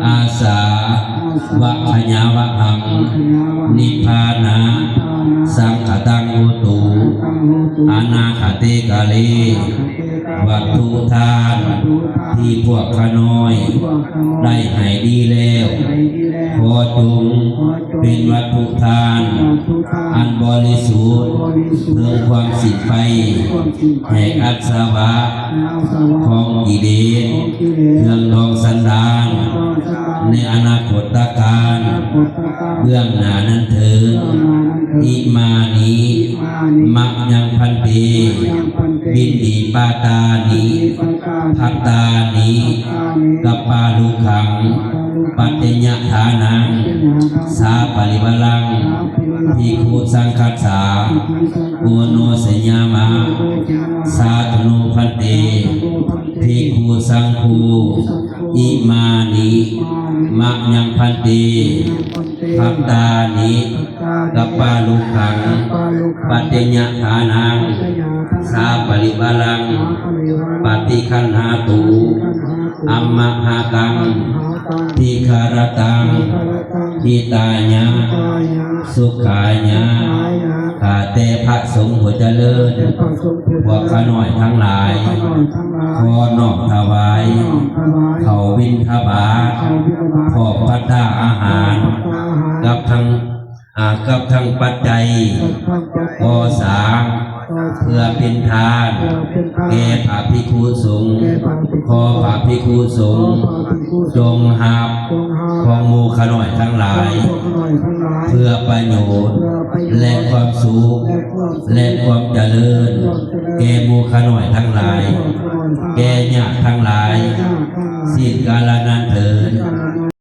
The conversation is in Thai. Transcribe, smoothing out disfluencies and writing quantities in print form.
อาสาวะขยาวะหังนิพพานาสังขตังโหตุอนาคติกาลีวัตถุทานที่พวกข้าน้อยได้ให้ดีแล้วขอจงเป็นวัตถุทานอันบริสุทธิ์เพื่อความสิ้นไปแห่งอาสวะของกิเลสเครื่องดองสันดานในอนาคตการเบื้องหน้านั้นเถิดอิมานิมักยังพันติบินดีปาตานิพัตตานิกัปปาลุขังปัจจญฐานังสาปริวลังภิกขุสังฆัสสะโอโนสยามะสาธุโนพันติภิกขุสังโฆอิมานิมักยังพันติพัตตานิกัปปาลุขังปัจจญฐานังสาปริวลังปฏิคันหาตุอัมมหาตังทิคารตังทิตายะสุขายะข้าแต่พระสงฆ์ผู้เจริญพวกข้าน้อยทั้งหลายขอน้อมถวายเขาวินทบาทขอบพัตตาอาหารกับทั้งปัจจัยก่อสร้างเพื่อเป็นทานแก่พระภิกขุสงฆ์ขอพระภิกขุสงฆ์จงหับของหมู่ข้าน้อยทั้งหลายเพื่อประโยชน์และความสุขและความเจริญแก่หมู่ข้าน้อยทั้งหลายแก่ญาติทั้งหลายสิ้นกาลนั้นเถิ